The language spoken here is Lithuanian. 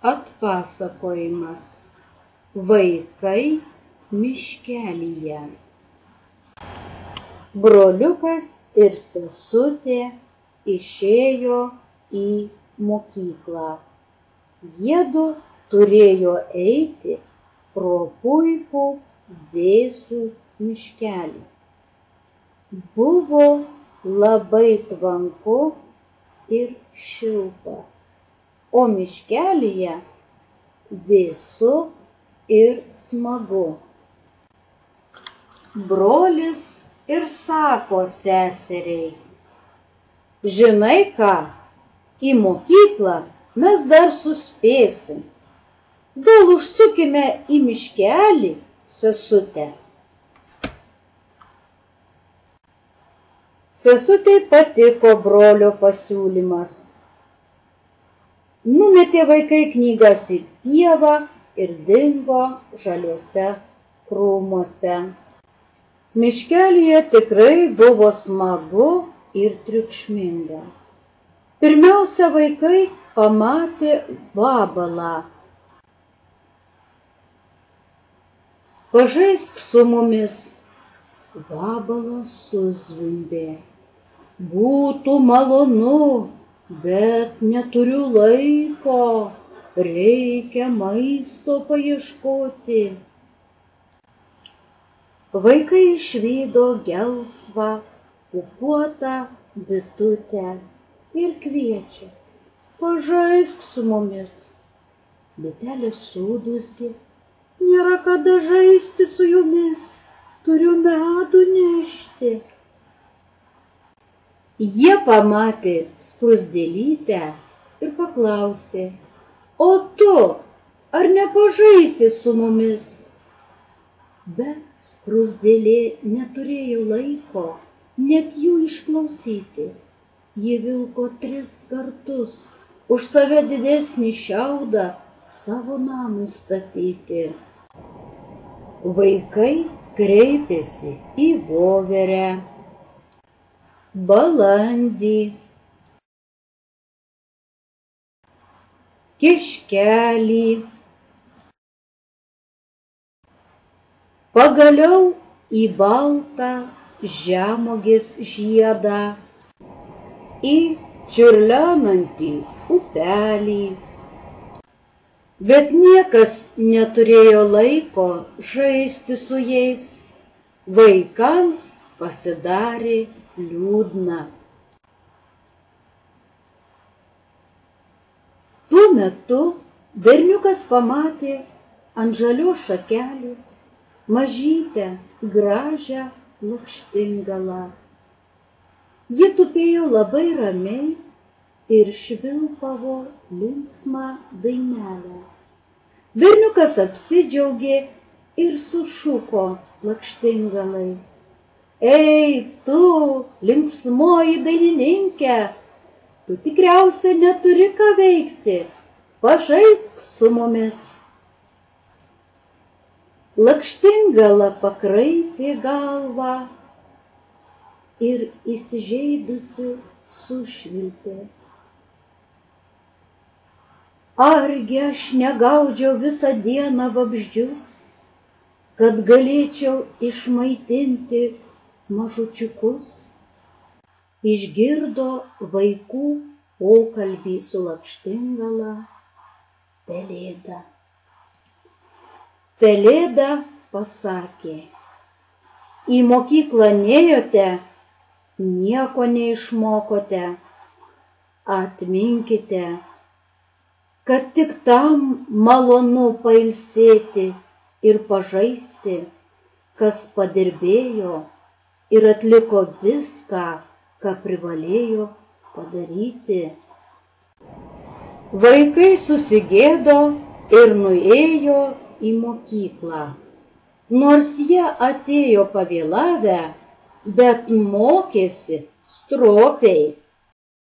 Atpasakojimas. Vaikai miškelyje. Broliukas ir sesutė išėjo į mokyklą. Jiedu turėjo eiti pro puikų vėsų miškelį. Buvo labai tvanku ir šilta, o miškelyje vėsu ir smagu. Brolis ir sako seseriai: žinai ką, į mokyklą mes dar suspėsim. Gal užsukime į miškelį, sesute? Sesutei patiko brolio pasiūlymas. Numetė vaikai knygas į pievą ir dingo žaliuose krūmuose. Miškelyje tikrai buvo smagu ir triukšminga. Pirmiausia, vaikai pamatė vabalą. Pažaisk su mumis. Vabalas suzvimbė. Būtų malonu, bet neturiu laiko, reikia maisto paieškoti. Vaikai išvydo gelsvą, pūkuotą bitutę ir kviečia: pažaisk su mumis. Bitelė sudūzgė: nėra kada žaisti su jumis, turiu medų nešti. Jie pamatė skruzdėlytę ir paklausė: o tu, ar nepažaisi su mumis? Bet skruzdėlė neturėjo laiko net jų išklausyti. Ji vilko 3 kartus už save didesnį šiaudą savo namui statyti. Vaikai kreipėsi į voverę, balandį, kiškelį, pagaliau į baltą žemuogės žiedą, į čiurlenantį upelį. Bet niekas neturėjo laiko žaisti su jais. Vaikams pasidarė liūdna. Tuo metu berniukas pamatė ant žalios šakelės mažytę gražią lakštingalą. Ji tupėjo labai ramiai ir švilpavo linksmą dainelę. Berniukas apsidžiaugė ir sušuko lakštingalai: ei, tu, linksmoji dainininkė, tu tikriausiai neturi ką veikti, pažaisk su mumis. Lakštingala pakraipė galvą ir įsižeidusi sušvilpė: argi aš negaudžiau visą dieną vabzdžius, kad galėčiau išmaitinti mažučiukus? Išgirdo vaikų pokalbį su lakštingala pelėda. Pelėda pasakė: į mokyklą nėjote, nieko neišmokote. Atminkite, kad tik tam malonu pailsėti ir pažaisti, kas padirbėjo ir atliko viską, ką privalėjo padaryti. Vaikai susigėdo ir nuėjo į mokyklą. Nors jie atėjo pavėlavę, bet mokėsi stropiai.